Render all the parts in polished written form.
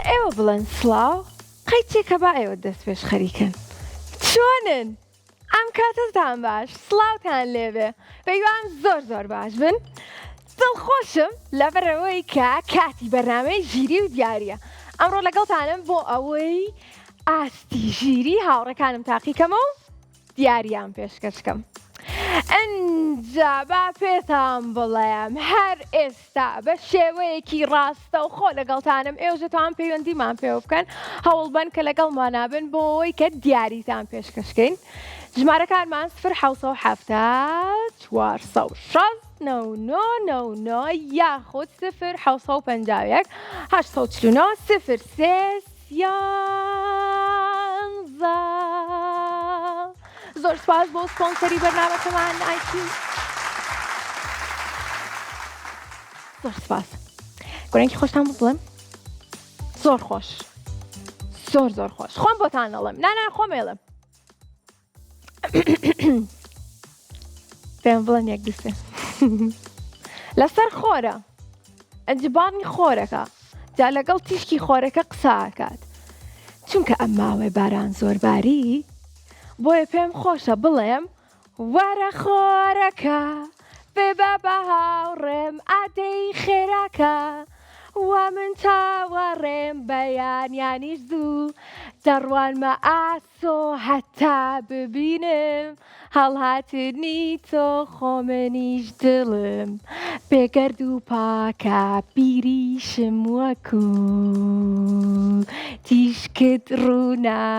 ئێوە بڵێن سڵاو قەیچێکە با ئێوە دەست پێش خەریکن چۆنن؟ ئەم کاتتان باش سڵاوتان لێبێ پێیوان زۆر باش بن دڵخۆشم لەبەرەوەی کە کاتی بەرنامەی ژیری و دیارە ئەمڕۆ لەگەڵتانم بۆ ئەوەی ئاستی ژیری هاوڕەکانم تاقیکەمە و دیاریان پێشکەشکەم ئەنجا با پێتان بڵێم هەر ئێستا بە شێوەیەکی ڕاستە و خۆ لەگەڵتانم ئێوەژەتوان پەیوەندیمان پێ بکەن هەوڵ بن کە لەگەڵمان نابن بۆ ئەوەی کە دیاریتان پێشکەشکەین ژمارەکانمان 0 یاخود 0 زۆر سپاس بۆ سپۆنسەری بەرنامەکەمان ئایتیو زۆر سپاس گۆرانێکی خۆشتان بڵێم زۆر خۆش زۆر خۆش خۆم بۆتان ئەڵێم نانا خۆم ئێڵم پێم بڵێن یەک دووسێ لەسەر خۆرە ئەنجبانی خۆرەکە جا لەگەڵ تیشکی خۆرەکە قساکات چونکە ئەم ماوەی باران زۆرباری بۆیە پێم خۆشە بڵێم وەرە خۆرەکە ببە بە هاوڕێم ئادەی خێراکە وا من چاوەڕێم بەیانیانیش زوو دەڕوانمە ئاسۆ هەتا ببینم هەڵهاتنی تۆ خۆمنیش دڵم بێگەرد و پاکە بیریشم وەکو تیشکت ڕوونا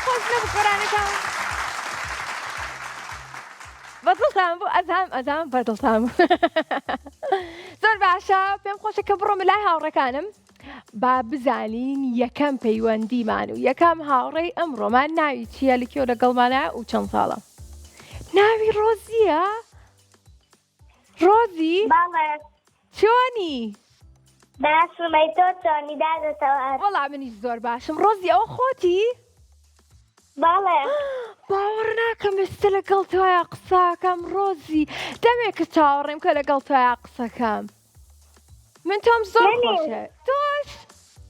خۆش نەبوو گۆرانەکان بەدڵتان بوو ئەزام بەدڵتان بوو زۆر باشە پێم خۆشە کە بڕۆمە لای هاوڕەکانم با بزانین یەکەم پەیوەندیمان و یەکەم هاوڕێی ئەمڕۆمان ناوی چییە لەکوێ لەگەڵمانە و چەند ساڵە ناوی ڕۆزیە ڕۆزی چۆنی باشمەی تۆ چۆنی دادەتەوە وەڵا منیش زۆر باشم ڕۆزی ئەوە خۆتی باڵێ باوەڕ ناکەم ئێستا لەگەڵ تۆیە قساکەم ڕۆزی دەمێکە چاوەڕێم کە لەگەڵ تۆیە قسەکەم من تۆم زۆر خۆشە تۆش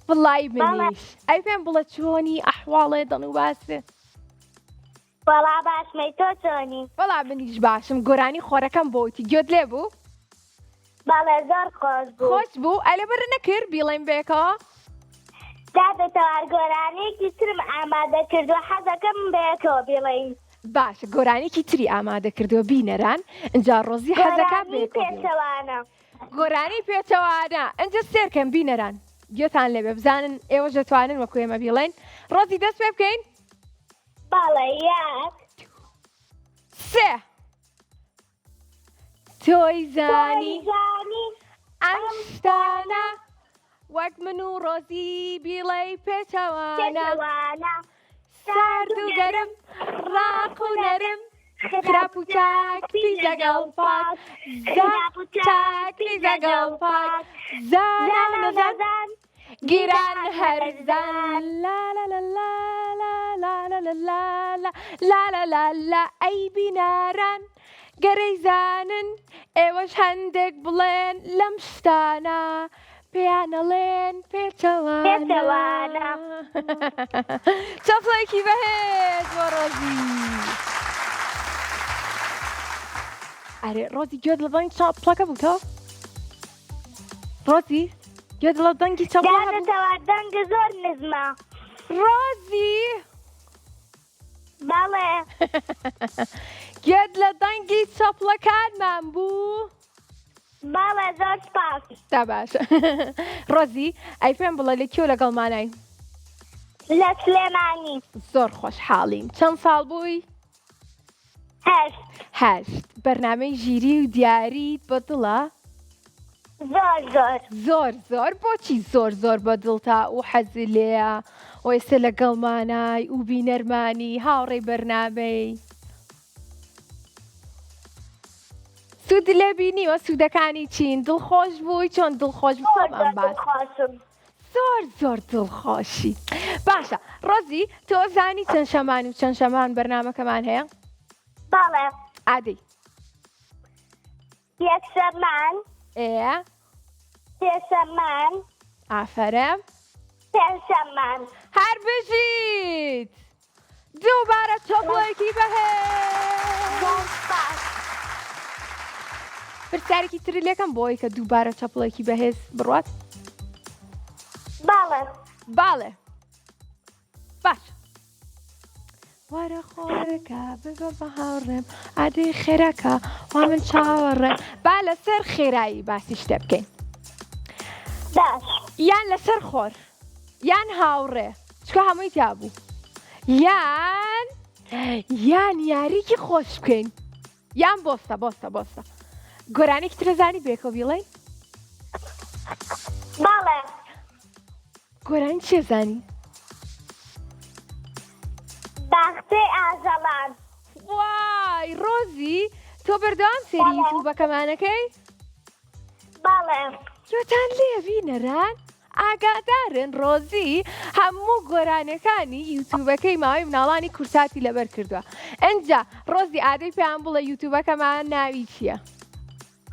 وڵی منیش ئەی پێم بڵە چۆنی ئەحواڵێ دڵ و باسێ وەڵا باشمەی تۆ چۆنی وەڵا منیش باشم گۆرانی خۆرەکەم بۆتی گوێت لێ بوو باڵێ زۆر خۆش بوو ئەلێ بەرە نەکرد بیڵێم بێکەوە دادەتەوە گۆرانێکی ترم ئامادە کردووە حەزەکەم بەیەکەوە بڵێین باشە گۆرانێکی تری ئامادە کردووە بینەران اینجا ڕۆزی حەزەکە پێچەوانە گۆرانی پێچەوانە ئەنجە سێرکەم بینەران گوێتان لێبێ بزانن ئێوە دەتوانن وەکو ئێمە بیڵێن ڕۆزی دەست پێ بکەین باڵێ یەک سێ تۆی زانی ئەم شتانە وەک من و ڕۆزی بیڵێ پێچەوانە سارد و گەرم ڕاق و نەرم خراپ و چاکی لەگەڵ پاک چاکی لەگەڵ پاک زان و نەزان گیران هەرزان لا لا لا لا لا لا لا لا لا لا لا ئەی بیناران گەرەی زانن ئێوەش هەندێک بڵێن لەم شتانە پێیانەڵێن پێچەوانە چەفڵێکی بەهێز بۆ ڕۆزی ئەرێ ڕۆزی گوێت لە دەنگی چاپڵەکە بوو تۆ ڕۆزی گوێت لە دەنگی چاپڵەکە دادەتەوە دەنگە زۆر نزمە ڕۆزی باڵێ گوێت لە دەنگی چاپڵەکانمان بوو باڵێ زۆر سپاس تا باشە ڕۆزی ئەی پێم بڵێ لەکوێ لەگەڵمانای لە سلێمانی زۆر خۆشحاڵین چەند ساڵ بووی؟ هەشت بەرنامەی ژیری و دیاریت بە دڵە؟ زۆر بۆچی زۆر بە دڵتا و حەزی لێیە و ئێستا لەگەڵمانای و بینەرمانی هاوڕێی بەرنامەی سوود لێ بینیوە سوودەکانی چین دڵخۆش بووی چۆن دڵخۆش بووم ئەم باس زۆر دڵخۆشی باشە ڕۆزی تۆ زانی چەند شەمان و چەند شەمان بەرنامەکەمان هەیە باڵێ عادی یەک شەمان، سێ شەمان، ئافرە پێنج شەمان. هەر بژیت دووبارە چۆکڵێکی بەهێز. زۆر سپاس. پرسیارێکی تری لێکەم بۆی کە دووبارە چەپڵێکی بەهێز بڕوات. باڵێ. باڵێ باش. وەرە خۆرەکە ببە بە هاوڕێم ئادەی خێرەکە وا من چاوەڕێم. با لەسەر خێرایی باسی شتە بکەین، باش. یان لەسەر خۆر یان هاوڕێ چکە هەمووی تا بوو، یان یاریکی خۆش بکەین، یان بۆستە. گۆرانێکی ترەزانی بێکەوە بیڵێن. باڵێ. گۆرانی چێ زانی؟ باختەی ئاژەڵان. وای ڕۆزی تۆ بەردەوام سێری یوتیوبەکەمانەکەی؟ باڵێ. گوێتان لێبینەران ئاگادارن ڕۆزی هەموو گۆرانەکانی یوتیوبەکەی ماوەی مناڵانی کورساتی لەبەر کردووە. ئەنجا ڕۆزی ئادەی پێیان بڵێ یوتیوبەکەمان ناوی چییە؟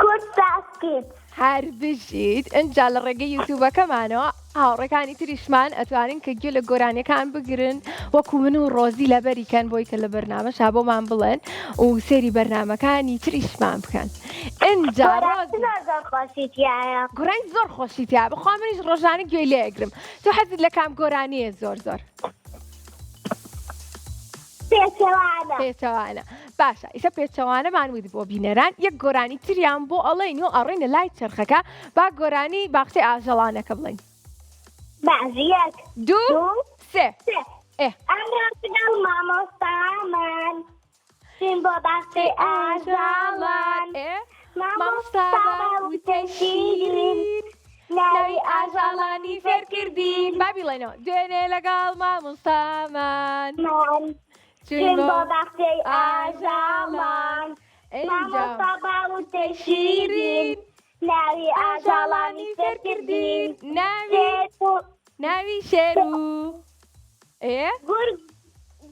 کورسات کیدز. هەر بژیت ئەنجا لە ڕێگەی یوتیوبەکەمانەوە هاوڕێکانی تریشمان ئەتوانن کە گوێ لە گۆرانەکان بگرن وەکو من و ڕۆزی لەبەریکەن بۆی کە لە بەرنامەشا بۆمان بڵێن و سێری بەرنامەکانی تریشمان بکەن. ئەنجا زۆر خۆشیتیایە. گۆرانی زۆر خۆشیتیا بخوا منیش ڕۆژانە گوێی لێگرم. تۆ حەزت لە کام گۆرانیە زۆر؟ پێچەوانە. باشە ئیسە پێچەوانەمان ود بۆ بینەران یەک گۆرانی تریان بۆ ئەڵێن و ئەڕێنە لای چرخەکە با گۆرانی باختەی ئاژەڵانەکە بڵێن. باش. یەک، دوو، سێ. ئەمڕۆ لەگەڵ مامۆستامان چین بۆ باختەی ئاژەڵان. مامۆستا وتە شیرین ناوی ئاژەڵانی فێرکردین. با بیڵێنەوە دوێنێ لەگەڵ مامۆستامان چین بۆ باختەی ئاژەڵان. مامۆستا وتە شیرین ناوی ئاژەڵانی فێرکردین. ناوی شێر و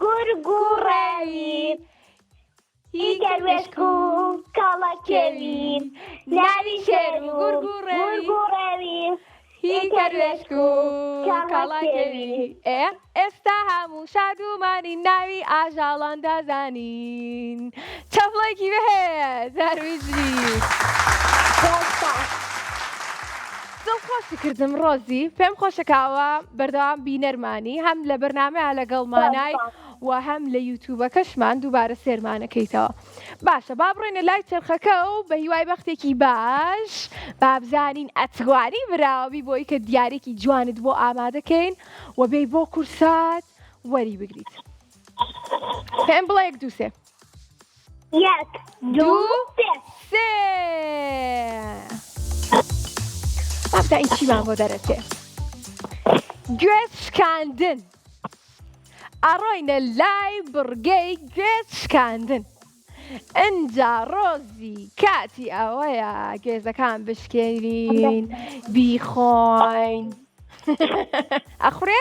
گورگ و ڕێوی هی گەروێشک و کەڵەکێوین. ناوی شێر و گورگ و ڕێوی هی گەروێشک و کەڵەکێوی. ئێستا هەموو شادومانی ناوی ئاژەڵان دەزانین. چەپڵێکی بەهێز هەرویژیت. دڵخۆشی کردم ڕۆزی پێم خۆشەکاوە بەردەوام بینەرمانی هەم لە بەرنامەیە لەگەڵمانای و هەم لە یوتیوبەکەشمان دووبارە سێرمانەکەیتەوە. باشە با بڕێنە لای چرخەکە و بە هیوای بەختێکی باش با بزانین ئەتوانی براوەبی بۆی کە دیارێکی جوانت بۆ ئامادەکەین و بێی بۆ کورسات وەری بگریت. پێم بڵێ یەک، دوو، سێ. یەک، دوو، سێ. ئەبدا این چیمان بۆ دەرەچێ؟ گوێت شکاندن. ئەڕۆینە لای بڕگەی گوێت شکاندن. ئەنجا ڕۆزی کاتی ئەوەیە گوێزەکان بشکێنین بیخۆین. ئەخورێ؟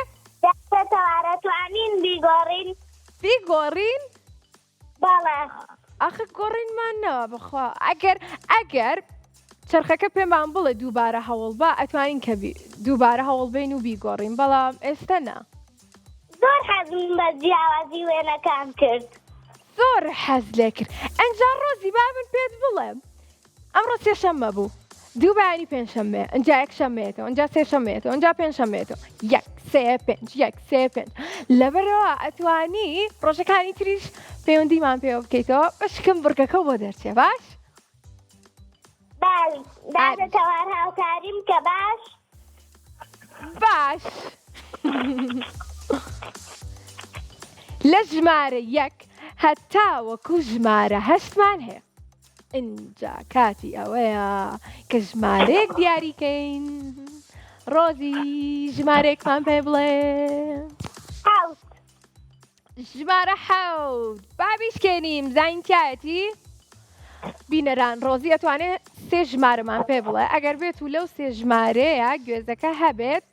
دەتوانین بیگۆڕین. بیگۆڕین؟ بەڵێ. ئەخە گۆڕینمانەوە بخوا. ئەگەر چرخەکە پێمان بڵێ دووبارە هەوڵ بە ئەتوانین کە دووبارە هەوڵ بین و بیگۆڕین، بەڵام ئێستا نا. زۆر حەزم بە جیاوازی وێنەکان کرد. زۆر حەز لێ کرد. ئەنجا ڕۆزی با من پێت بڵێم ئەمڕۆ سێشەممە بوو، دوو بەیانی پێنجشەممێ، ئەنجا یەکشەممێتەوە، ئەنجا سێشەممێتەوە، ئەنجا پێنجشەممێتەوە. یەک، سێ، پێنج، یەک، سێ، پێنج. لەبەرەوە ئەتوانی ڕۆژەکانی تریش پەیوەندیمان پێوە بکەیتەوە بەشکم بڕگەکە بۆ دەرچێ. باش؟ باش. دادەتەوار هاوکاریم کە باش. باش. لە ژمارە یەک هەتا وەکو ژمارە هەشتمان هەیە. ئینجا کاتی ئەوەیە کە ژمارەیەک دیاریکەین. ڕۆزی ژمارەیەکمان پێ بڵێ. حەوت. ژمارە حەوت. با بیشکێنیم زانیتایەتی؟ بینەران ڕۆزی ئەتوانێت سێ ژمارەمان پێ بڵێ. ئەگەر بێت و لەو سێ ژمارەیە گوێزەکە هەبێت،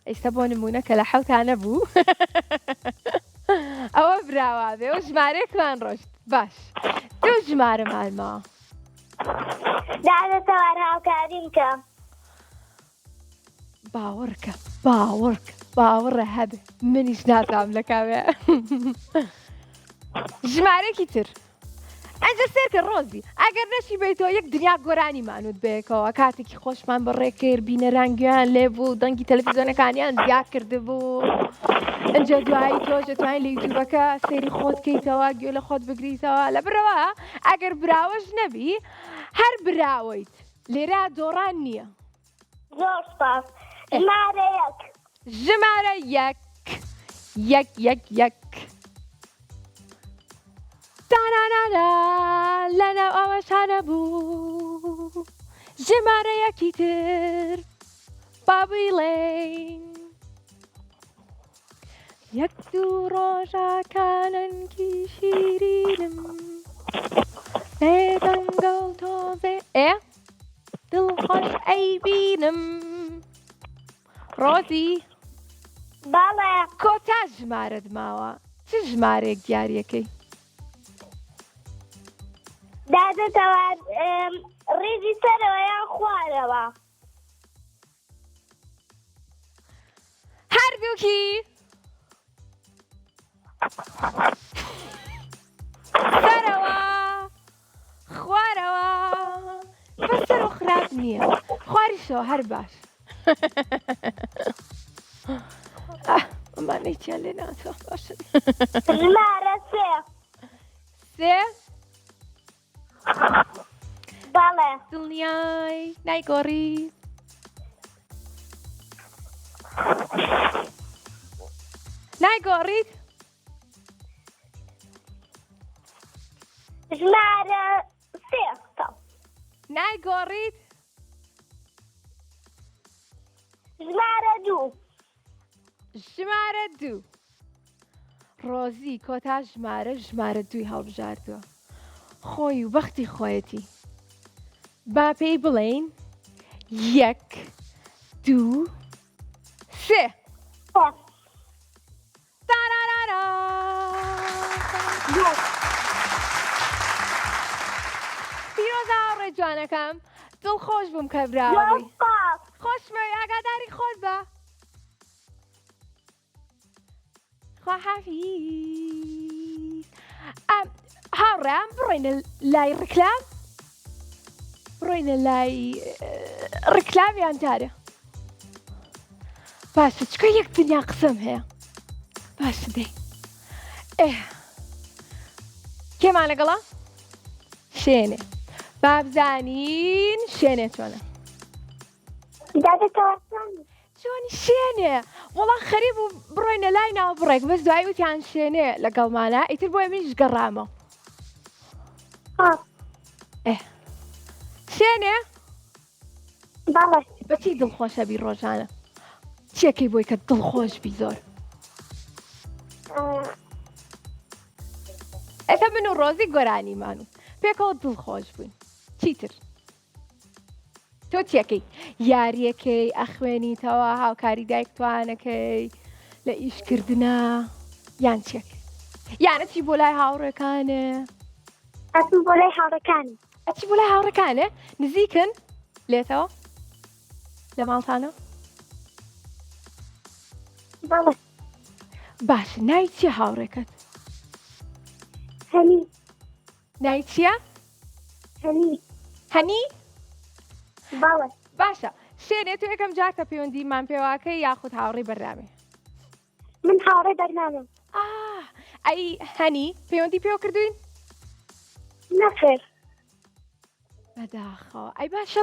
ئێستا بۆ نمونە کە لە حەوتانە بوو ئەوە براوە بێ و ژمارەیەکمان ڕۆشت. باش دوو ژمارەمان ماوە. دادەتەوە هاوکاریم کە باوەڕە هەبێ منیش نازام لە کاوێ ژمارەێکی تر ئەنجە سێرکە ڕۆزی ئەگەر نەشی بیتەوە یەک دنیا گۆرانی مانوت بێکەوە کاتێکی خۆشمان بەڕێکرد بینەرانگیان لێبوو دەنگی تەلەڤیزیۆنەکانیان زیاد کردبوو ئەنجە دوایی تۆش دەتوانین لە یوتیوبەکە سەیری خۆت بکەیتەوە گوێ لە خۆت بگریتەوە لە برەوە ئەگەر براوەش نەبی هەر براوەیت لێرە دۆڕان نییە زۆر سپاس ژمارە یەک ژمارە یەک تانانانا لەناو ئەوەشانە بوو ژمارە یەکی تر بابیڵێن یەک دوو ڕۆژەکانەنگی شیرینم بێدەنگەڵ تۆزێ دڵخۆش ئەیبینم ڕۆزی بەڵێ کۆتا ژمارەت ماوە چ ژمارەیەک دیاریەکەی دادەتەوە ڕێزی سەرەوە یان خوارەوە هەردووکی سەرەوە خوارەوە بەسەر و خراپ نییە خواریشەوە هەر باش ئەمانەیتیان لێ ناتوە باشن ژمارە سێ بەڵێ دڵنیای نایگۆڕی نایگۆڕیت ژمارە سێ نایگۆڕیت ژمارە دوو ڕۆزی کۆتا ژمارە دووی هەڵبژاردووە خۆی و بەختی خۆیەتی با پێی بڵێین یەک دوو سێ تارارارا پیرۆزە هاوڕێ جوانەکەم دڵخۆش بووم کە براوەبووی خۆشمەوێ ئاگاداری خۆت بە خواحافیز هاوڕێم بڕۆینە لای ڕکلام بڕۆینە لای ڕکلامیان جارە باشە چکە یەک دنیا قسەم هەیە باشە دەی کێمان لەگەڵا شوێنێ بابزانین شوێنێ چۆنە دادەتەوە چۆنی شوێنێ وەڵا خەریب و بڕۆینە لای ناو بڕێک بەس دوایی وتیان شوێنێ لەگەڵمانە ئیتر بۆیە منیش گەڕامە شوێنێ بەڵێ بەچی دڵخۆشە بی ڕۆژانە چیەکەی بۆی کە دڵخۆش بی زۆر ئەکە من و ڕۆزی گۆرانیمان و پێکەوە دڵخۆش بووین چیتر تۆ چیەکەی یاریەکەی ئەخوێنیتەوە هاوکاری دایکتوانەکەی لە ئیشکردنە یان چیەکەی یانە چی بۆ لای هاوڕێکانە ئەچم بۆ لای هاوڕێکانی ئەچی بۆ لای هاوڕێکانە نزیکن لێتەوە لە ماڵتانە بەڵێ باش ناوی چیە هاوڕێکەت هەنی ناوی چییە هەنی بەڵێ باشە شوێنێ تو یەکەم جار کە پەیوەندیمان پێواکەی یاخود هاوڕێی بەرنامێ من هاوڕێ بەرنامەم ئەی هەنی پەیوەندی پێوە کردوین نەخێر بەداخەوە ئەی باشە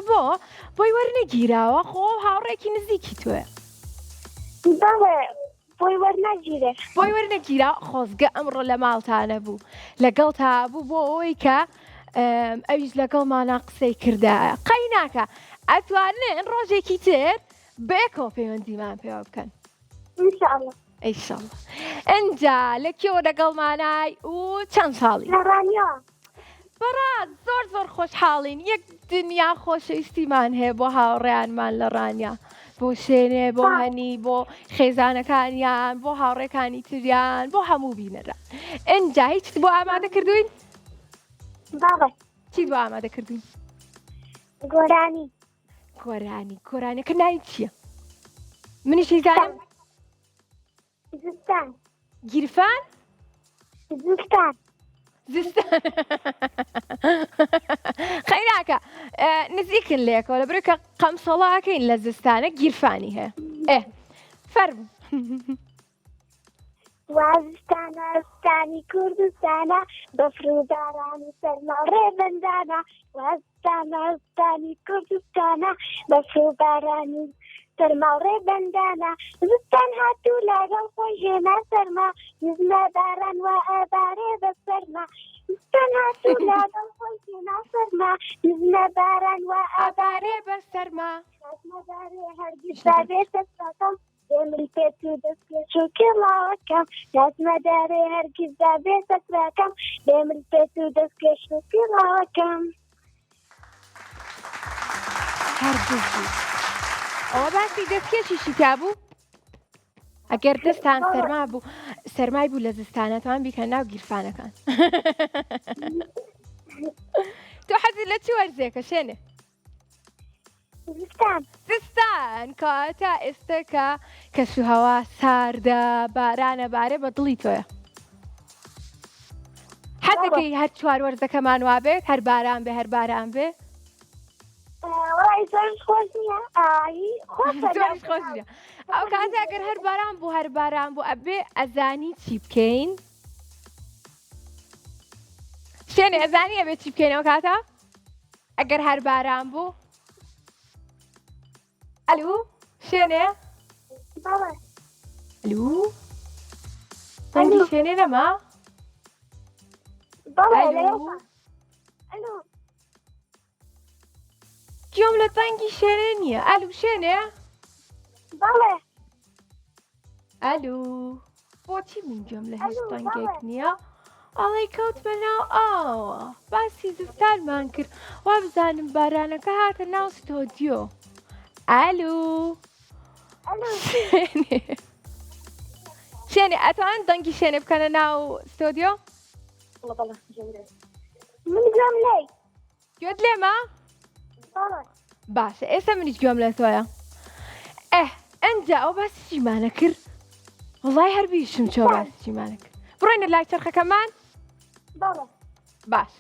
بۆی وەرنەگیراوە خۆ هاوڕێکی نزیکی توێ بەڵێ بۆی وەرنەگیرێ بۆی وەرنەگیرا خۆزگە ئەمڕۆ لە ماڵتانە بوو لەگەڵ تا بوو بۆ ئەوەی کە ئەویش لەگەڵمانە قسەی کردایە قەی ناکە ئەتوانن ڕۆژێکی تر بێکەوە پەیوەندیمان پێوە بکەن ئینشاءالله ئەیشەڵڵا ئەنجا لەکێوە لەگەڵمانای و چەند ساڵی لە ڕانیا بەڕاست زۆر خۆشحاڵین یەک دنیا خۆشەویستیمان هەیە بۆ هاوڕێیانمان لە ڕانیا بۆ شوێنێ بۆ هەنی بۆ خێزانەکانیان بۆ هاوڕێکانی تریان بۆ هەموو بینەرە ئەنجا هیچ بۆ ئامادە کردوین بەڵێ چی بۆ ئامادە کردوین گۆرانی کۆرانەکە ناوی چییە؟ منیشی زانم زستان گیرفان زستان زستان خەیراکە نزیکن لێکەوە لە برکە قەمسەڵاکەین لە زستانە گیرفانی هەیە فەرم وازستانە زستانی کوردستانە بەفرودارانی سەرما ڕێبەندانە وازستانە زستانی کوردستانە بەفرودارانی سەرما ڕێبەندانە زستان هاتوو لەگەڵ خۆی ژێنا سەرما نزمە باران و ئەبارێ بە سەرما زستان هاتوو لەگەڵ خۆی ژێنا سەرما نزمە باران و ئابارێ بە سەرما نازمەدارێ هەرگیز بابێتە سەکەم دێمری پێت و دەستکێش و کێڵاوەکەم نازمەدارێ هەرگیز بابێتە سەکەم دێمری پێت و دەستکێش و کێڵاوەکەم هەرگیز ئەوە باسی دەستکێشیشی تا بوو ئەگەر دەستان سەرمای بوو لە زستانەتان بیکە ناو گیرفانەکان تۆ حەزی لە چی وەرزێکە شێنێ زستان کەواتە ئێستاکە کەسوهەوا ساردە بارانە بارێ بە دڵی تۆیە حەزەکەی هەر چوار وەرزەکەمان وابێت هەر باران بێ هەر باران بێ وای زۆرش خۆش نییە زۆرش خۆش نییە ئەو کاتە ئەگەر هەر باران بوو هەر باران بوو ئەبێ ئەزانی چی بکەین شوێنێ ئەزانی ئەبێ چی بکەینەوە کاتە ئەگەر هەر باران بوو ئەلو شوێنێ ئەلو تەنگی شوێنێ نەما گوێم لە تەنگی شوێنێ نییە ئەلو شوێنێ ئەلو بۆچی من گوێم لە هیچ تەنگێک نییە ئەڵێ کەوت بەناو ئاوە باسی زستانمان کرد وا بزانم بارانەکە هاتە ناو ستۆدیۆ ئەلو شوێنێ ئەتوان دەنگی شوێنێ بکەنە ناو ستۆدیۆ من گوێم لێ گوێت لێمە باشە ئێستا منیش گوێم لە تۆیە ئەنجا ئەو باسی چیمانە کرد وڵای هەر بیشم چۆ باسی چیمانە کرد بڕۆینە لای چرخەکەمان باش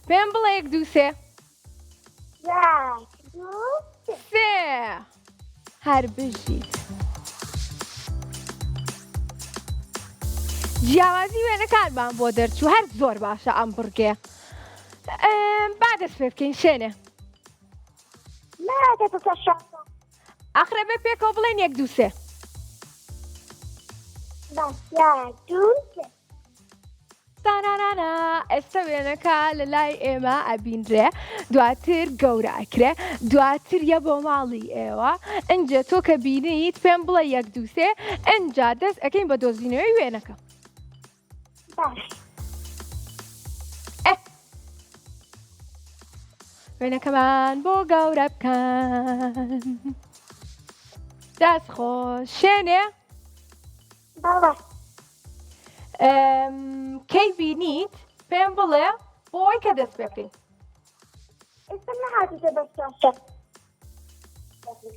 پێم بڵێ یەک دوو سێ سێ هەر بژیت جیاوازی وێنەکانمان بۆ دەرچوو هەر زۆر باشە ئەم بڕگێ با دەست پێ بکەین شوێنێ ئاخرە بێ پێکەوە بڵێن یەک دوو سێ تانانانا ئێستا وێنەکە لە لای ئێمە ئەبینرێ دواتر گەورە ئەکرێ دواتر یە بۆ ماڵی ئێوە ئەنجە تۆ کە بینیت پێم بڵێ یەک دوو سێ ئەنجا دەست ئەەکەین بە دۆزینەوەی وێنەکە وێنەکەمان بۆ گەورە بکەن دەست خۆش شوێنێ کەی بینیت پێم بڵێ بۆی کە دەست پێ بکەین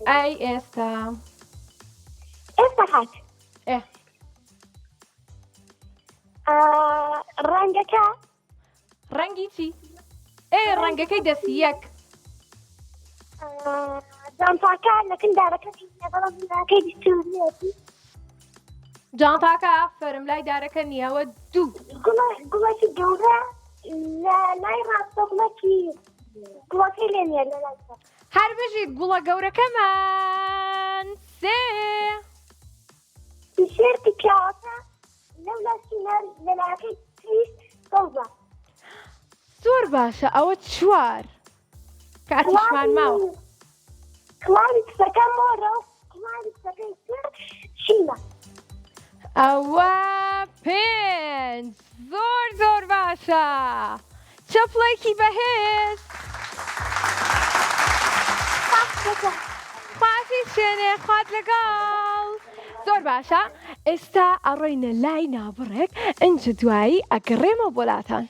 ئەی ئێستا ڕەنگەکە ڕەنگی چی؟ ڕەنگەکەی دەستی یەک جانتاکە لەکن دارەکەی دیستوێتی جانتاکە ئافرم لای دارەکە نییەوە دوو گوڵێکی گەورە لە لای ڕاستە گوڵەکەی لێ نیە لە لای هەر بژیت گوڵە گەورەکەمان سێ تیشێرتی پیاوەکە لەو لاسینەر لە لاکەی تریس دەوزە زۆر باشە ئەوە چوار کاتیشمان ماوە کڵاوی کچەکە مۆرە و کڵاوی کچەکەی سێ شینە ئەوە پێنج زۆر باشە چەپڵێکی بەهێز خواتی شوێنێ خوات لەگەڵ زۆر باشە ئێستا ئەڕۆینە لای نابڕێک ئەنجە دوایی ئەگەڕێمە بۆلاتان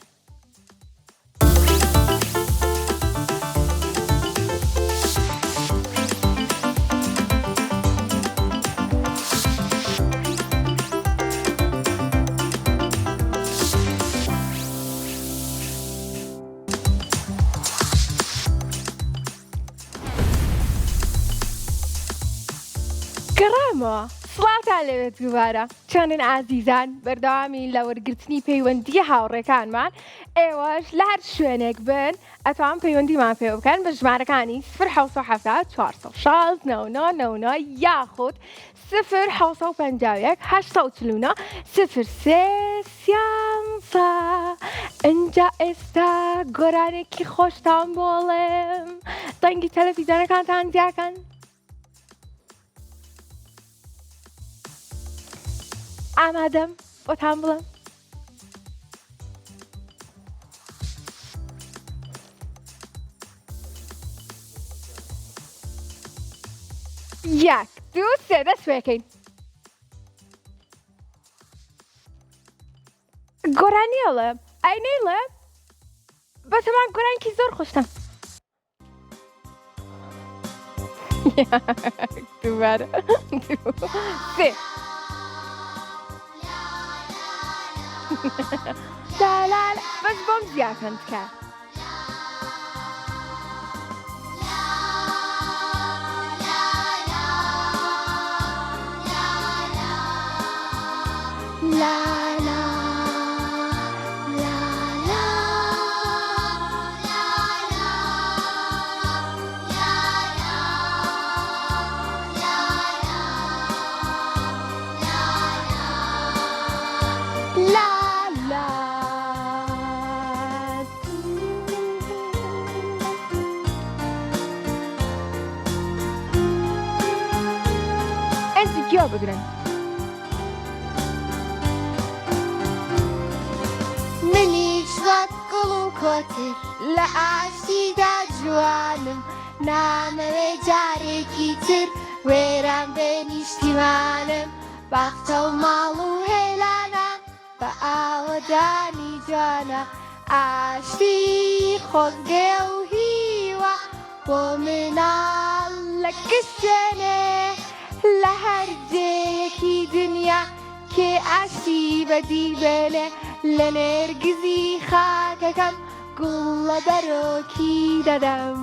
سڵاتان لەوێت دووبارە چۆنن ئازیزان بەردەوامی لە وەرگرتنی پەیوەندی هاوڕێکانمان ئێوەش لە هەر شوێنێک بن ئەتوان پەیوەندیمان پێ بکەن بە ژمارەکانی 1970 416 یاخود 1950 849 03 ئەنجا ئێستا گۆرانێکی خۆشتان بۆڵێم دەنگی تەلەڤیزیۆنەکانتان دیاکەن ئامادەم بۆتان بڵم یەک دوو سێ دەست پێکەین گۆرانیەڵێ ئەینەیڵێ بەتەمان گۆرانکی زۆر خۆشتم دووبارە سێ دالال بەس بۆم زیاکەن تکە لا لا لا لا لا لا انت جواب بقرن منیش وەک گوڵ و کۆتر لە ئاشتیدا جوانم نامەوێ جارێکی تر وێران بێ نیشتیمانم باختە و ماڵ و هێلانە بە ئاوەدانی جوانە ئاشتی خۆزگێ و هیوە بۆ مناڵ لە کشتێنێ لە هەر جێیەکی دنیا کێ ئاشتی بەدی بێنێ لە نێرگزی خاکەکەم گوڵ لە بەرۆکی دەدەم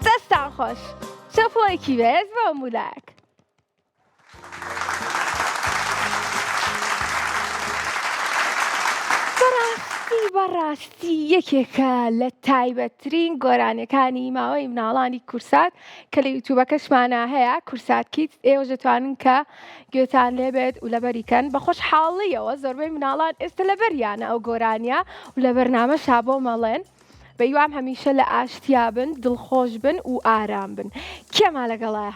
دەستان خۆش چەپۆڵێکی بێز بۆ مولەک بەڕاستی یەکێکە لە تایبەتترین گۆرانەکانی ماوەی مناڵانی کورسات کە لە یوتیوبەکەشمانە هەیە کورسات کیت ئێوە دەتوانن کە گوێتان لێبێت و لەبەریکەن بە خۆشحاڵیەوە زۆربەی مناڵان ئێستا لەبەریانە ئەو گۆرانیە و لە بەرنامەشا بۆ مەڵێن بەیوام هەمیشە لە ئاشتیا بن دڵخۆش بن و ئارام بن کێما لەگەڵایە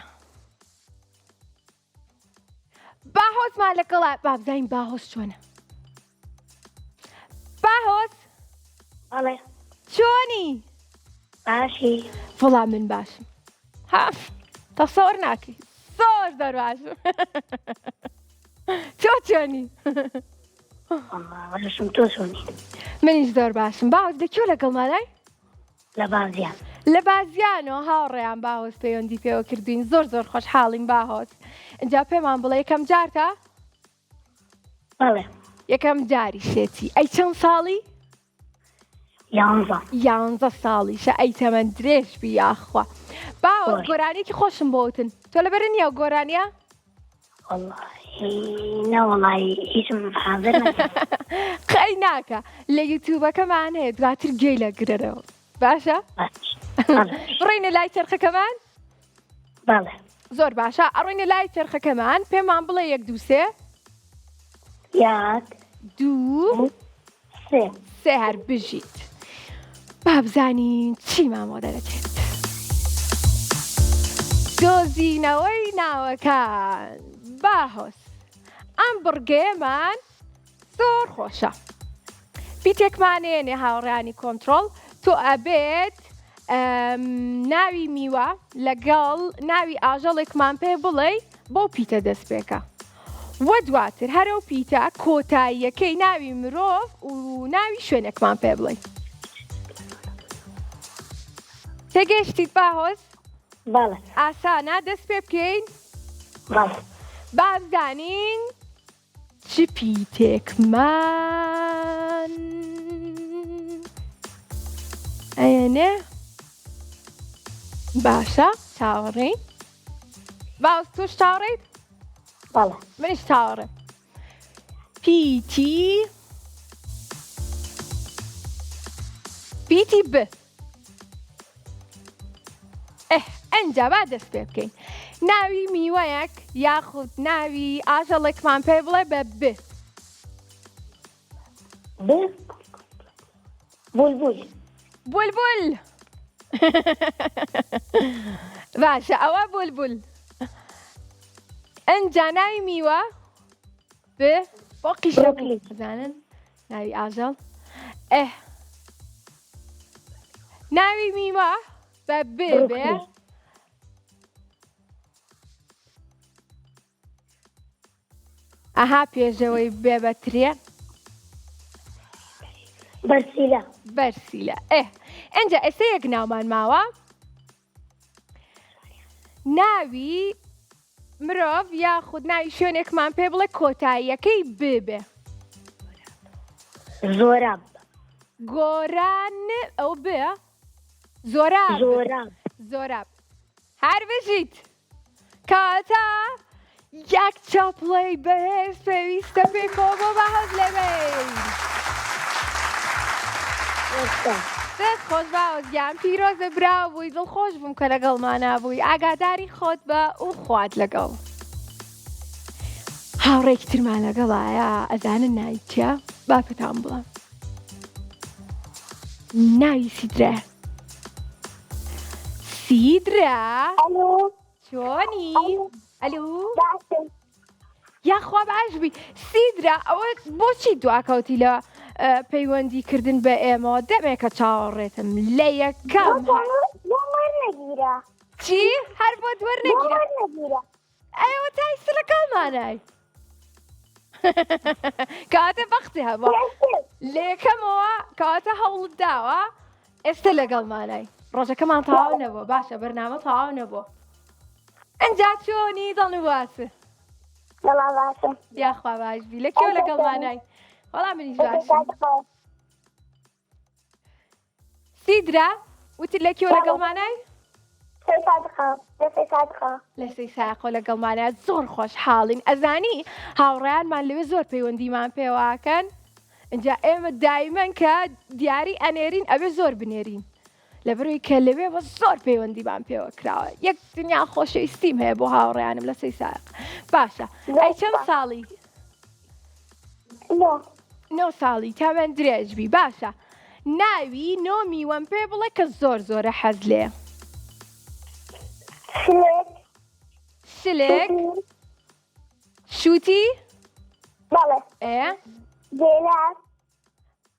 باهۆزمان لەگەڵە بابزین باهۆز چۆنە باهۆز بەڵێ چۆنی باشی وەڵام من باشم تەسەوەر ناکەی زۆر باشم تۆ چۆنی باشم تۆ چۆنی منیش زۆر باشم باوەز لەکوێ لەگەڵمانای لە بازیان لە بازیانەوە هاوڕێیان باهۆز پەیوەندی پێوە کردوین زۆر خۆشحاڵین باهۆز اینجا پێمان بڵێ یەکەم جارتە بەڵێ یەکەم جاری شێتی ئەی چەند ساڵی 11 ساڵیشە ئەی تەمەەن درێژ بی یاخوا باوە گۆرانێکی خۆشم بۆتن تۆ لەبەر نییە و گۆرانیە نەوەڵی هیچم حاضر قەی ناکە لە یوتیوبەکەمان هەیە دواتر گوێی لە گرەرەوە باشە ڕێینە لای چرخەکەمان بەڵێ زۆر باشە ئەڕۆینە لای چرخەکەمان پێمان بڵێ 1 2 3 1 2 3 هەر بژیت بابزانین چی مامۆدە دەچێت دۆزینەوەی ناوەکان باهۆز ئەم بڕگەیەمان زۆر خۆشە بیتێکمانێنێ هاوڕێانی کۆنتڕۆڵ تۆ ئەبێت ناوی میوە لەگەڵ ناوی ئاژەڵێکمان پێ بڵێ بۆ پیتە دەست پێکە وە دواتر هەرەو پیتە کۆتاییەکەی ناوی مرۆڤ و ناوی شوێنێکمان پێ بڵێ تێگەیشتیت باهۆز بەڵێ ئاسانە دەست پێ بکەین بەڵێ بابزانین چ پیتێکمان ئەیەنێ باشە چاوەڕێین باوس توش چاوەڕێیت؟ بەڵێ منیش چاوەڕێم. پیتی ب. ئەنجا با دەست پێ بکەین. ناوی میوەیەک یاخود ناوی ئاژەڵێکمان پێ بڵێ بە ب. بولبول. بولبول. باشە ئەوە بولبول. ئەنجا ناوی میوە ب بۆ قیشە بزانن ناوی ئاژەڵ. ناوی میوە بە ب بێ ئەها پێشەوەی بێ بە ترێ بەرسیلە. ئەنجا ئێستا یەک ناومان ماوە ناوی مرۆڤ یاخود ناوی شوێنێکمان پێ بڵێ کۆتاییەکەی ب بێ. زۆراب. گۆران ئەو بێ زۆراب. هەر بژیت کاتە یەک چاپڵەی بەهێز پێویستە پێکەوە بۆ بەهەز لەبێین. دەست خۆش باوەزگیان پیرۆزە براو بووی دڵخۆش بووم کە لەگەڵمانە بووی. ئاگاداری خۆت بە و خوات لەگەڵ. هاوڕێکی ترمان لەگەڵایە ئەزانن ناوی چییە؟ با پێتان بڵێم. ناوی سیدرە. سیدرە چۆنی؟ ئەلو یاخوا باشبی. سیدرە ئەوە بۆچی دواکەوتی لە پەیوەندیکردن بە ئێمەوە؟ دەمێکە چاوەڕێتم لە یەکەم چی؟ هەر بۆ دووەرنەگیرە. ئەوە تایسە لەگەڵمانای کاتە بەختی هەبوو لە یەکەمەوە کاتە هەوڵت داوە ئێستا لەگەڵمانای. ڕۆژەکەمان تەواو نەبووە. باشە بەرنامە تەواو نەبووە. ئەنجا چۆنی دڵنواسە؟ یاخوا باشبی. لەکێوە لەگەڵمانای؟ وەڵام منیش باشم. سیدرا وتی لەکێوە لەگەڵمانای؟ لە سەی ساقۆ لەگەڵمانە. زۆر خۆش حاڵین. ئەزانی هاوڕێیانمان لەوێ زۆر پەیوەندیمان پێواکەن. ئەنجا ئێمە دایمەن کە دیاری ئەنێرین ئەوێ زۆر بنێرین لەبەرەوەی کە لەوێ بە زۆر پەیوەندیمان پێوە کراوە. یەک دنیا خۆشەویستیم هەیە بۆ هاوڕێیانم لە سەی ساق. باشە ئەی چەند ساڵی؟ 9 ساڵی. تەمەەن درێژبی. باشە ناوی نۆ میوەم پێ بڵێ کە زۆر زۆرە حەز لێ. شلێک. شووتی؟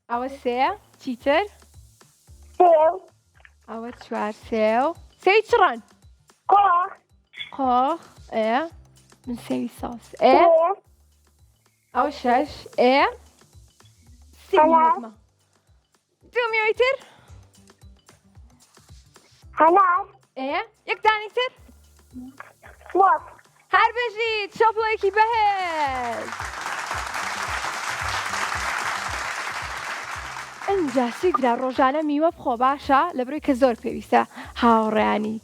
ئەوە سێ. چیتر؟ ئەوە 4 سێو. سێی چڕەن؟ قۆخ. من سێوی ساس. ئەوە 6. سیمە. دوو میوەی تر؟ یەک دانی تر؟ هەر بژیت چۆپڵێکی بەهێز. ئەنجا سیدرا ڕۆژانە میوە بخۆ باشە لەبەرەوەی کە زۆر پێویستە هاوڕێیانی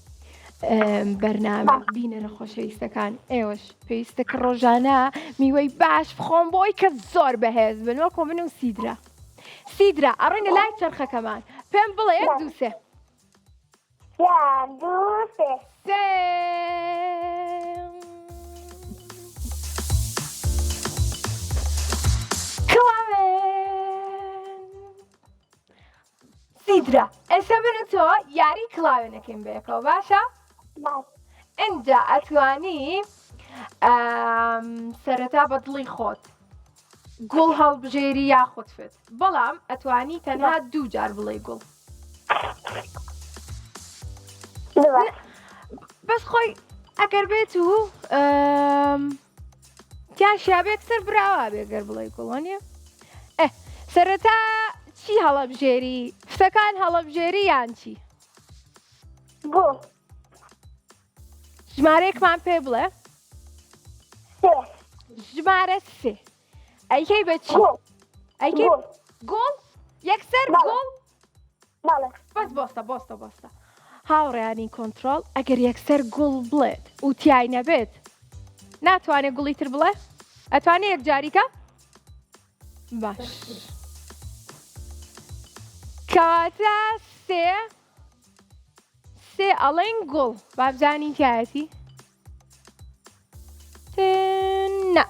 بەرنامە بینە نەخۆشەویستەکان. ئێوەش پێویستە کە ڕۆژانە میوەی باش بخۆم بۆی کە زۆر بەهێز بن وەکو من و سیدرا. سیدرا ئەڕێنە لای چەرخەکەمان پێم بڵێ 1 2 3. 1 2 3. سیدرا ئێستا من و تۆ یاری کڵاوێنەکەین بەیەکەوە باشە؟ ئەنجا ئەتوانی سەرەتا بە دڵی خۆت گوڵ هەڵبژێری یاخودفت. بەڵام ئەتوانی تەنها 2 جار بڵێ گوڵ. بەس خۆی ئەگەر بێت و تیاشیا بێت سەر براوە بێگەر بڵێ گوڵوانە. سەرەتا چی هەڵەبژێری؟ فتەکان هەڵەبژێری یان چی؟ ژمارەیەکمان پێ بڵێ. ژمارە 3. ئەیکەی بە چی؟ ئەیکەی گوڵ؟ یەکسەر گوڵ؟ بەس بۆستە. هاوڕێیانی کۆنتترۆل ئەگەر یەکسەر گوڵ بڵێت و تیای نەبێت ناتوانێت گوڵی تر بڵێ؟ ئەتوانێت یەک جاریکە؟ باش کەواتە سێ ئەڵێن گوڵ بابزانین تایەتی؟ نە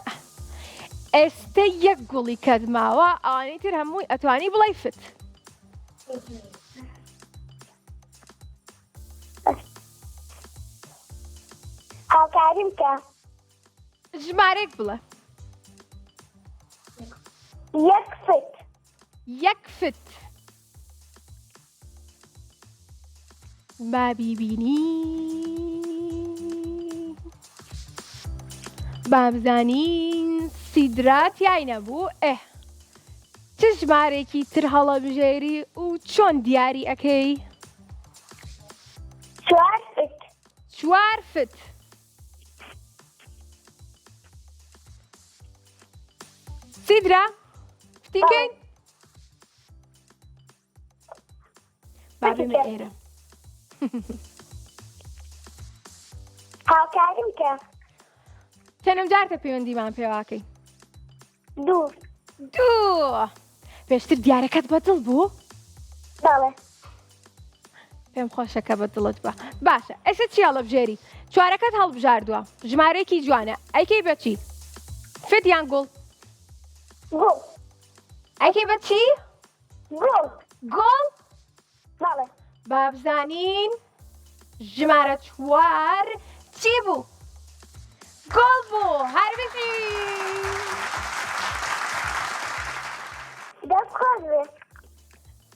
ئێستا یەک گوڵی کەت ماوە ئەوانەی تر هەمووی ئەتوانی بڵێ فت هاوکاریم کە ژمارەیەک بڵێ یەک فت یەک فت با بیبینی بابزانین سیدرات یای نەبوو چ ژمارێکی تر هەڵەبژێری و چۆن دیاری ئەەکەی؟ چوار فت سیدرا فتیکەین؟ با بێمە ئێرە هاوکاریم کە چەندم جارتە پەیوەندیمان پێواکەی؟ دوو پێشتر دیارەکەت بەدڵ بوو؟ بەڵێ پێم خۆشەکە بەدڵت بە باشە ئێستا چی هەڵەبژێری؟ چوارەکەت هەڵبژاردووە ژمارەیەکی جوانە ئەیکەی بەچی؟ فت یان گوڵ؟ گوڵ ئەیکەی بەچی؟ گوڵ؟ بەڵێ بابزانین ژمارە چوار چی بوو؟ گوڵ بوو هەربژی دەست خۆش بێ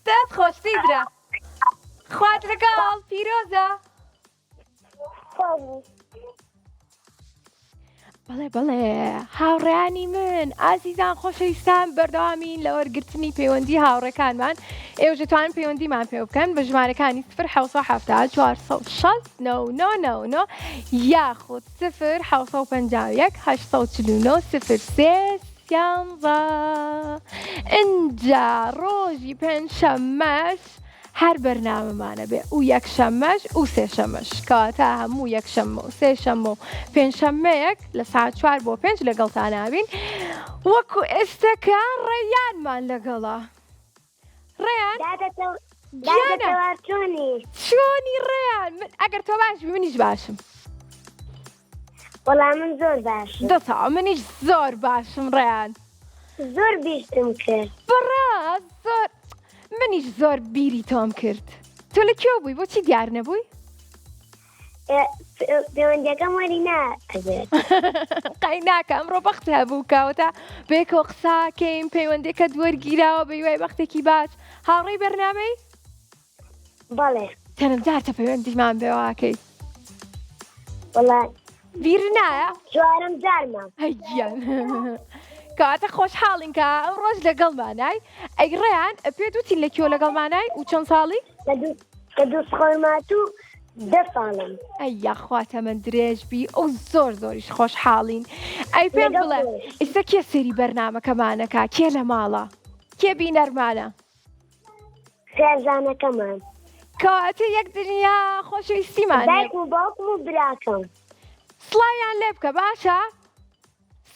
دەست خۆش سیدرا خوات لەگەڵ پیرۆزە بەڵێ هاوڕێیانی من ئازیزان خۆشەویستان بەردەوامین لە وەرگرتنی پەیوەندی هاوڕێکانمان ئێوە دەتوانن پەیوەندیمان پێ بکەن بە ژمارەکانی 0 یاخود 0 اینجا ڕۆژی پێنجشەممەش هەر بەرنامەمانە بێ و یەکشەممەش و سێشەمەش کەواتە هەموو یەکشەممە و سێشەممە و پێنجشەممەیەک لە ساعت 4 بۆ 5 لەگەڵتان نابین وەکو ئێستاکە ڕێیانمان لەگەڵا ڕێیان چۆنی ڕێیان ئەگەر تۆ باشبی منیش باشم وەڵام من زۆر باش دەتا منیش زۆر باشم ڕێیان زۆر بیستم کرد بەڕاست زۆر منیش زۆر بیری تۆم کرد تۆ لە کێو بووی بۆچی دیار نەبووی؟ پەیوەندیەکەم وەری ناکەوێت قای ناکە ئەمڕۆ بەخت هەبوو کەواتە بێکەوە قساکەین پەیوەندێکە دووەرگیراوە بە یوای بەختێکی باش هاوڕێی بەرنامەی؟ بەڵێ چەندم جارتە پەیوەندیمان بێواکەی؟ وەڵام بیر نایە؟ چوارەم جارمە هەیگیان کەواتە خۆشحاڵین کە ئەم ڕۆژ لەگەڵمانای ئەی ڕێیان پێ دووتین لە کێوە لەگەڵمانای و چەند ساڵی؟ کە دوو سخۆڵمات و 10 ساڵم ئەی یاخواتە من درێژبی ئەو زۆریش خۆشحاڵین ئەی پێم بڵێ ئێستا کێ سەری بەرنامەکەمانەکە کێ لە ماڵە کێ بینەرمانە خێزانەکەمان کەواتە یەک دنیا خۆشەویستیمان دایک و باوکم و براکەم سڵاویان لێ بکە باشە؟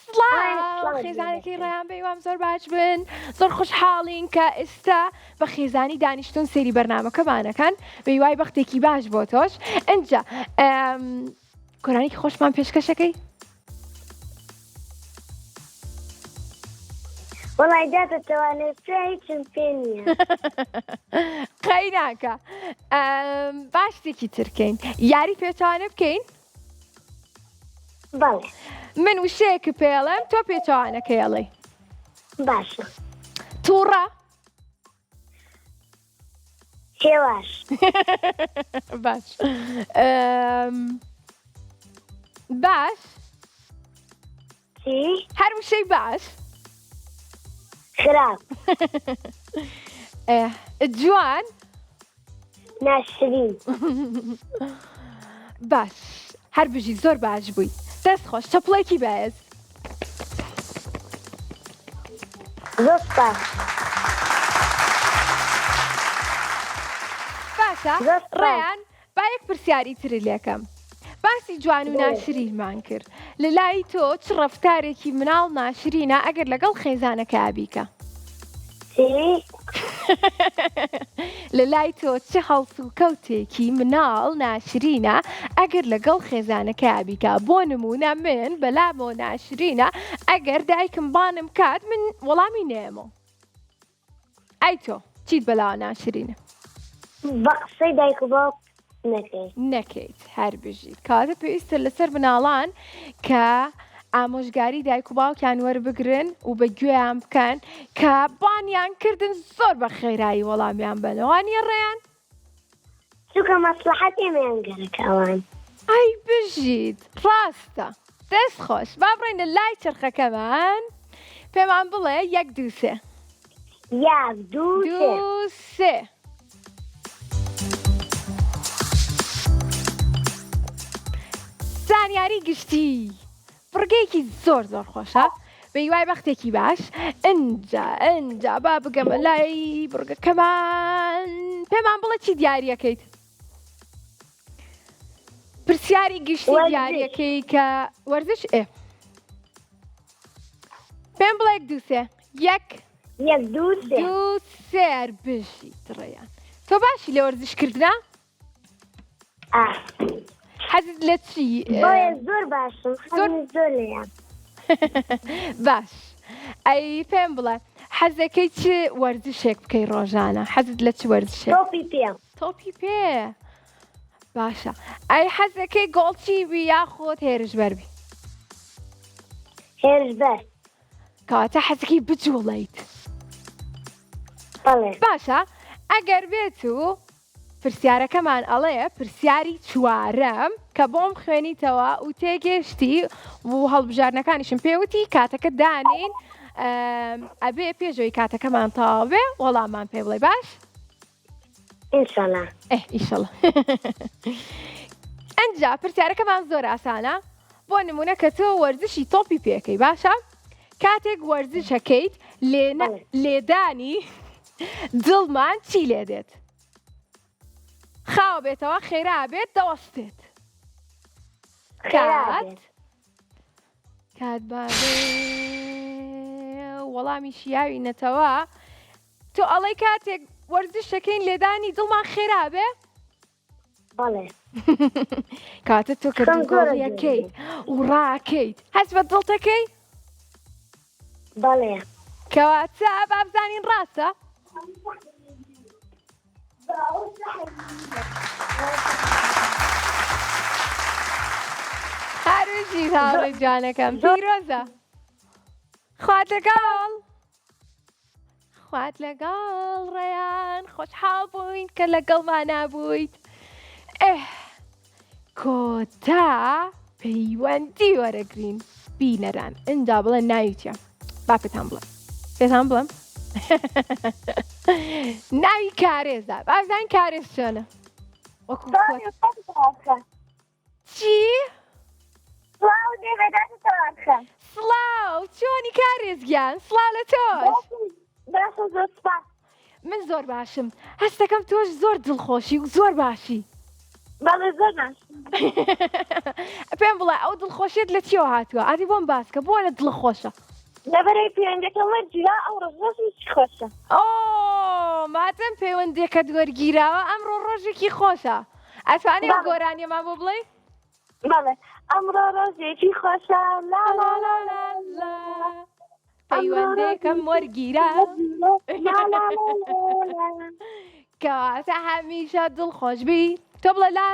سڵاو خێزانەکەی ڕێیان بەیوام زۆر باش بن زۆر خۆشحاڵین کە ئێستا بە خێزانی دانیشتون سەری بەرنامەکەمانەکەن بەیوای بەختێکی باش بۆ تۆش ئەنجا کۆرانێکی خۆشمان پێشکەشەکەی؟ وەڵای داتەوانێت هیچم پێ نییە قەی ناکە باش شتێکی ترکەین یاری پێچوانە بکەین؟ بەڵێ من وشەیەکە پێڵێم تۆ پێچوانەکەیڵێ باشە تووڕە هێواش باش باش چی؟ هەر وشەی باش خراپ جوان ناشرین باش هەر بژی زۆر باش بووی دەست خۆش چەپڵێکی بەهێز زۆر سپاس باشە ڕێیان با پرسیاری تر لێکەم باسی جوان و ناشرینمان کرد لە لای تۆ چ ڕەفتارێکی مناڵ ناشرینە ئەگەر لەگەڵ خێزانەکە بیکە لە لای تۆ چه هەڵس و کەوتێکی مناڵ ناشرینە ئەگەر لەگەڵ خێزانەکە بیکە بۆ نمونە من بەلامەوە ناشرینە ئەگەر دایکم بانم کات من وەڵامی نێمەوە ئەی تۆ چیت بەلاوە ناشرینە بە قسەی دایک و باوک نەکەیت هەر بژیت کاتە پێویستە لەسەر مناڵان کە ئامۆژگاری دایک و باوکیان وەربگرن و بە گوێیان بکەن کە بانیان کردن زۆر بە خێرایی وەڵامیان بنەوەوانی ڕێیان چونکە مەسلحەتی ئێمەیان گەرەکە ئەوان ئەی بژیت ڕاستە دەست خۆش با بڕێنە لای چرخەکەمان پێمان بڵێ 1 2 3 1 2 3 زانیاری گشتی بڕگەیەکی زۆر خۆشە بە هیوای بەختێکی باش ئەنجا با بگەمە لای بڕگەکەمان پێمان بڵێ چی دیاریەکەیت پرسیاری گشتی دیاریەکەی کە وەرزش پێم بڵێ 1 2 3 1 2 3 بژیت ڕێیان تۆ باشی لە وەرزشکردنا حەزت لە چی زۆر باشم زۆر لێیان باش ئەی پێم بڵێ حەزەکەی چ وەرزشێک بکەی ڕۆژانە حەزت لە چ وەرزشێک تۆپی پێ باشە ئەی حەزەکەی گۆڵچی بی یاخۆت هێرشبەر بی هێرشبەر کەواتە حەزەکەی بجوڵیت باشە ئەگەر بێت و پرسیارەکەمان ئەڵێ پرسیاری چوارەم کە بۆم خوێنیتەوە و تێگەشتی و هەڵبژارنەکانیشم پێوتی کاتەکە دانین ئەبێ پێشەوەی کاتەکەمان تەواو بێ وەڵاممان پێ بڵێ باش ئینشەڵا ئینشەڵا ئەنجا پرسیارەکەمان زۆر ئاسانە بۆ نمونە کە تۆ وەرزشی تۆپی پێکەی باشە کاتێک وەرزشەکەیت لێدانی دڵمان چی لێ دێت خاوە بێتەوە خێرا بێت دەوەستێت کات بابێ وەڵامی شیاوی نەتەوە تۆ ئەڵەی کاتێک وەرزشەکەین لێدانی دڵمان خێرا بێ کاتە تۆ کە دڵگۆڕیەکەیت و ڕاکەیت هەست بە دڵتەکەی کەواتە بابزانین ڕاستە هەروژی هاوڵی جوانەکەم پیرۆزە خوات لەگەڵ ڕێیان خۆشحاڵ بووین کە لەگەڵمان نابوویت کۆتا پەیوەندی وەرەگرین بینەران ئینجا بڵێ ناویتە با پێتان بڵێم ناوی کارێزە بازان کارێز چۆنە چی؟ سڵاو چۆنی کارێزگیان سڵاو لە تۆش من زۆر باشم هەستەکەم تۆش زۆر دڵخۆشی و زۆر باشی پێم بڵێ ئەو دڵخۆشیت لە چیەوە هاتووە ئادی بۆم باسکە بۆ لە دڵخۆشە لەبەرەی پەیوەندەکەم وەرگیرا ئەو ڕۆژێکی خۆشە ماتەم پەیوەندێکت وەرگیراوە ئەمڕۆ ڕۆژێکی خۆشە ئەتوانێ ئەو گۆرانیەمان بۆ بڵێ ئەمڕۆ ڕۆژێکی خۆشە پەیوەندێکم وەرگیرا کەواتە هەمیشە دڵخۆش بی تۆ بڵێ لا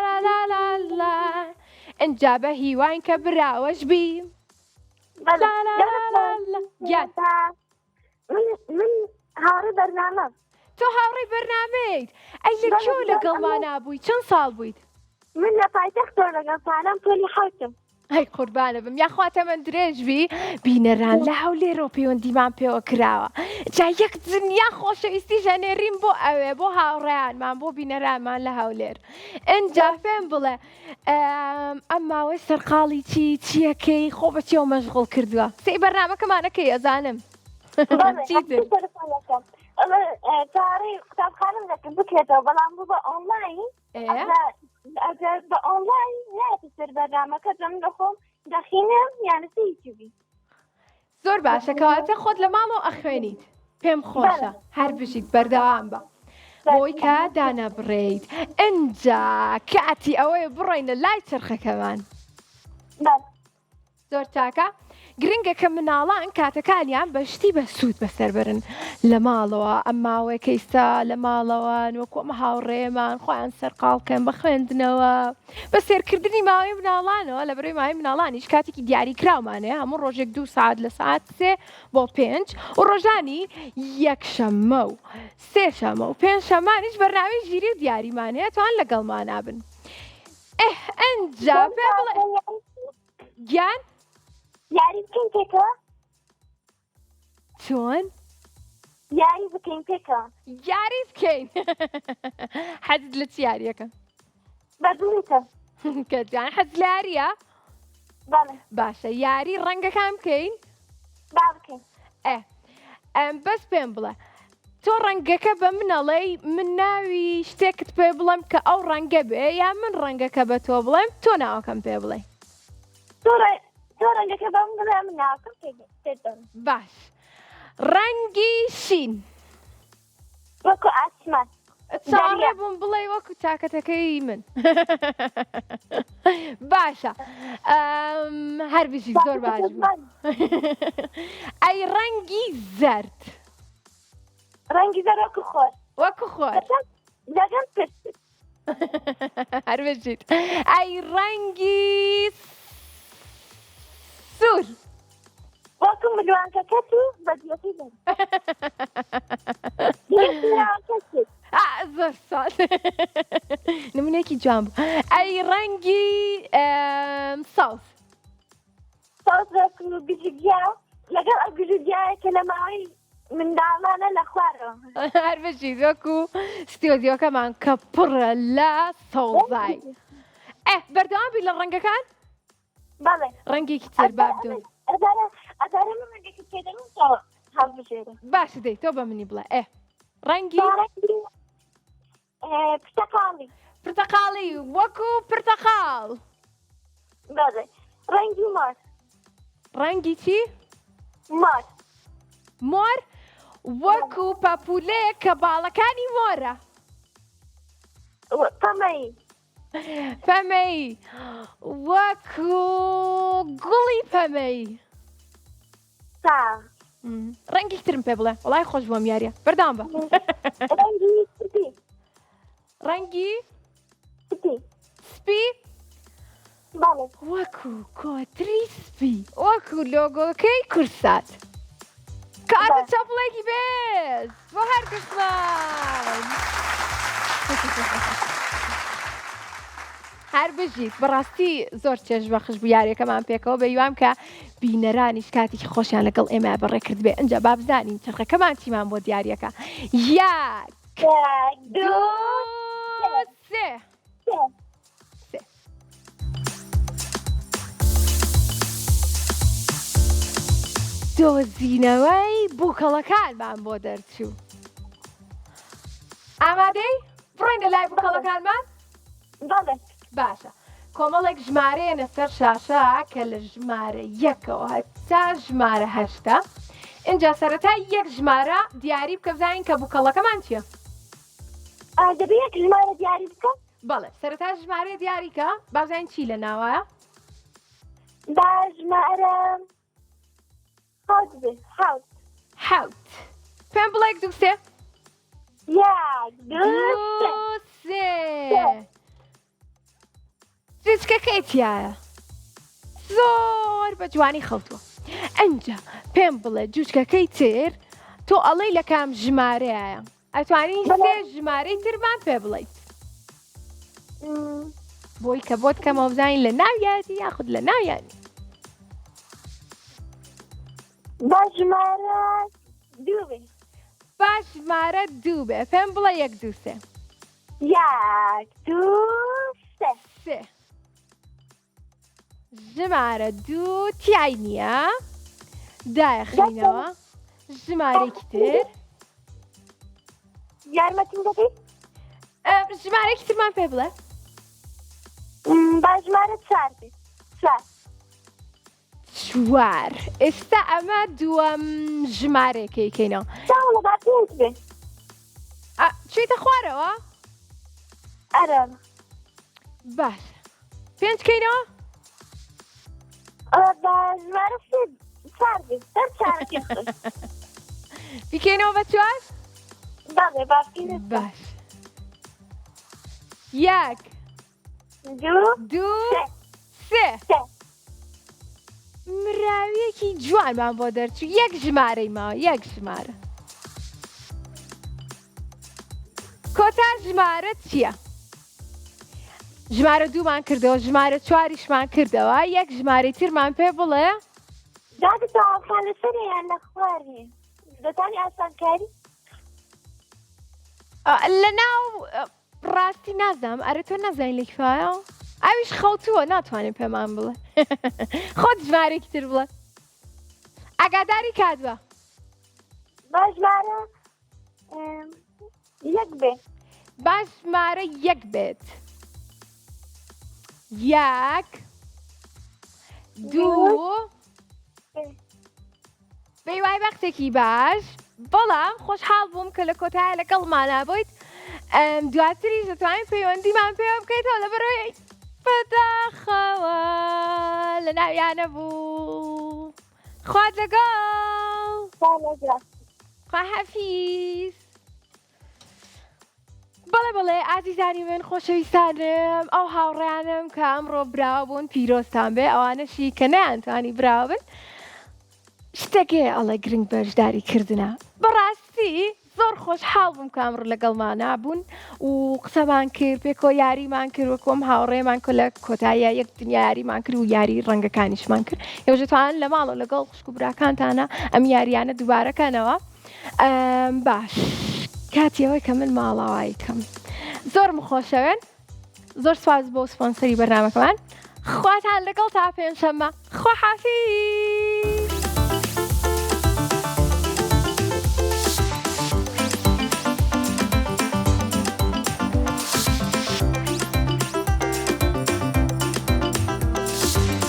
ئەنجا بە هیوان کە براوەش بی من هاوڕێی بەرنامە تۆ هاوڕێی بەرنامەیت ئەی لە کێو لەگەڵمان نابووی چەند ساڵ بوویت من لە پایتەختەوە لەگەڵتانم تۆلی حەوتم ئەی قوربانە بم یاخواتە من درێژبی بینەران لە هەولێرەوە پەیوەندیمان پێوە کراوە جا یەک دنیا خۆشەویستی ژەنێریم بۆ ئەوێ بۆ هاوڕێیانمان بۆ بینەرانمان لە هەولێر ئەنجا پێم بڵێ ئەم ماوەی سەرقاڵی چیەکەی خۆ بەچێوە مەشغوڵ کردووە سەی بەرنامەکەمانەکەی ئەزانم چیتر کاری قوتابخانم دەکرد بکرێتەوە بەڵام بوو بە ئۆنلاین ئەگەر بە ئۆنلاین نایەتە سەر بەرنامەکە دەم دەخۆم دەخینم یانە یوتیوبی. زۆر باشە کەواتە خۆت لە ماڵەوە ئەخوێنیت پێم خۆشە هەر بژیت بەردەوام بە بۆی کە دانەبڕیت ئەنجا کاتی ئەوەیە بڕۆینە لای چرخەکەمان زۆر تاکە گرنگە کە مناڵان کاتەکانیان بەشتی بە سوود بەسەربرن لە ماڵەوە ئەم ماوەیە کەیستا لە ماڵەوە وەکو ئەمە هاوڕێمان خۆیان سەرقاڵکەن بە خوێندنەوە بە سێرکردنی ماوەی مناڵانەوە لە بەرەوەی ماوەی مناڵانیش کاتێکی دیاری کراومانەیە هەموو ڕۆژێک 2 ساعت لە ساعت 3 بۆ 5 و ڕۆژانی یەکشەممە و سێشەمە و پێنجشەمانیش بەرنامەی ژیری و دیاریمانەیە توان لەگەڵمان نابن ئەنجا پێ بڵێ گیان یاری بکەین پێکەوە چۆن؟ یاری بکەین پێکەوە یاری بکەین حەزت لە چ یاریەکە؟ بەدووریتە کەجان حەز لە یاریە؟ بەڵێ باشە یاری ڕەنگەکان بکەین؟ با بکەین بەس پێم بڵێ تۆ ڕەنگەکە بە منەڵێی من ناوی شتێکت پێ بڵێم کە ئەو ڕەنگە بێ یا من ڕەنگەکە بە تۆ بڵێم تۆ ناوەکەم پێ بڵێ تۆ ڕەنگەکە بەم بڵێ من ناوەکەم پێدەم باش ڕەنگی شین وەکو ئاسمان چاڕێ بووم بڵێ وەکو تاکەتەکەی من باشە هەر بژی زۆر باش ئەی ڕەنگی زەرد ڕەنگی زەرد وەکو خۆر لەگەم پرس هەر بژیت ئەی ڕەنگی سوور وەکو ملوانکەکەت و بەدیەکەی بن زۆر ساڵ نمونێکی جوان بوو ئەی ڕەنگی ساوس وەکو گژگیا لەگەڵ ئەو گژگیایە کە لە ماوەی منداڵانە لە خوارەوە هەر بژیت وەکو ستیۆدیۆکەمان کە پڕە لە سەوزای بەردەوام بی لە ڕەنگەکان بەڵێ ڕەنگێکی تر بابدۆن ئەدارە من ڕەنگێکی پێدەم تاوە هەڵبژێرە باشە دەی تۆ بە منی بڵێ ڕەنگی پرتەقاڵی پرتەقاڵی وەکو پرتەقاڵ بەڵێ ڕەنگی مار ڕەنگی چی؟ مار مۆر وەکو پەپولەیە کە باڵەکانی مۆرە پەمەی پەمەی وەکو گوڵی پەمەی تا ڕەنگی ترم پێ بڵێ وڵای خۆش بۆم یاریە بەردام بە ڕەنگی سپی ڕەنگی سپی سپی بەڵێ وەکو کۆتری سپی وەکو لۆگۆکەی کورسات کاتە چەپڵێکی بێز بۆ هەر کەسمان هەر بژیت بەڕاستی زۆر چێژ بەخش بوو یاریەکەمان پێکەوە بەیوام کە بینەرانیش کاتێکی خۆشیان لەگەڵ ئێمە بەڕێکرد بێ ئەنجا با بزانین چرخەکەمان چیمان بۆ دیارەکە یەک دوو سێ دۆزینەوەی بووکەڵەکانمان بۆ دەرچوو ئامادەی بڕۆینە لای بووکەڵەکانمان بەڵێ باشە کۆمەڵێک ژمارەیەنە سەر شاشە کە لە ژمارە یەکەوە هەتا ژمارە هەشتا اینجا سەرەتا یەک ژمارە دیاری بکە بزانین کە بووکەڵەکەمان چییە دەبێت یەک ژمارە دیاری بکەم بەڵێ سەرەتا ژمارە دیاریکە با بزانین چی لە ناوایە با ژمارە حەوت پێم بڵێ یەک دوو سێ یەک دوو سێ جوچکەکەی تایە زۆر بە جوانی خەوتووە ئەنجا پێم بڵێ جوچکەکەی تر تۆ ئەڵەی لە کام ژمارەیە ئەتوانین سێ ژمارەی ترمان پێ بڵێیت بۆی کە بۆت کەمەوە بزانین لە ناویانی یاخود لە ناویانی با ژمارە دوو بێ باش ژمارە دوو بێ پێم بڵێ یەک دوو سێ یەک دوو سێ ژمارە دوو تیای نییە دایەخینەوە ژمارێکی تر یارمەتیم دەکەیت ژمارێکی ترمان پێ بڵێ باژمارە 4 بێت 4 4 ئێستا ئەمە دووەم ژمارەیەکەیکەینەوە ساڵە با 5 بێت چیتە خوارەوە ئەرە باش 5 کەینەوە باژمارە 4 بێت سەر 4 بیکەینەوە بە 4 بەڵێ باشی باش 1 2 3 مراویەکی جوانمان بۆ دەرچوو 1 ژمارەی ماوە 1 ژمارە کۆتا ژمارە چییە؟ ژمارە 2مان کردەوە ژمارە 4مان کردەوە 1 ژمارەی ترمان پێ بڵێ دادە تاوافان لەسەریان لە خوارێ دەتانی ئاسانکاری لە ناو ڕاستی نازام ئەرە تۆ نازانین لەکفایە ئەویش خەوتووە ناتوانێت پێمان بڵێ خۆت ژمارێکی تر بڵێ ئاگاداری کاتوە باژمارە 1 بێت باش ژمارە 1 بێت 1 2 بەیوای بەختێکی باش بەڵام خۆشحاڵ بووم کە لە کۆتایە لەگەڵمانە بوویت دواتریش دەتوانین پەیوەندیمان پێ بکەیتەوە لەبەرەوەی بەداخەوە لە ناویانە بوو خوات لەگەڵ خواحەفیز بەڵێ ئازیزانی من خۆشەویستانم ئەو هاوڕێیانم کە ئەمڕۆ براوە بوون پیرۆستان بێ ئەوانەشی کە نەیانتوانی براوە بن شتێکێ ئەڵێ گرنگ بەشداریکردنە بەڕاستی زۆر خۆشحاڵ بووم کە ئەمڕۆ لەگەڵمانە بوون و قسەمان کرد پێکۆ یاریمان کرد وەکۆم هاوڕێمان کە لە کۆتاییە یەک دنیا یاریمان کرد و یاری ڕەنگەکانیشمان کرد ێوژەتوان لە ماڵەوە لەگەڵ خوشک و براکانتانە ئەم یاریانە دووبارەکەنەوە باش کاتیەوەی کە من ماڵاوایی کەم زۆرم خۆشەوێن زۆر سواز بۆ سپۆنسەری بەرنامەکەمان خواتان لەگەڵ تا پێنجشەممە خواحافیز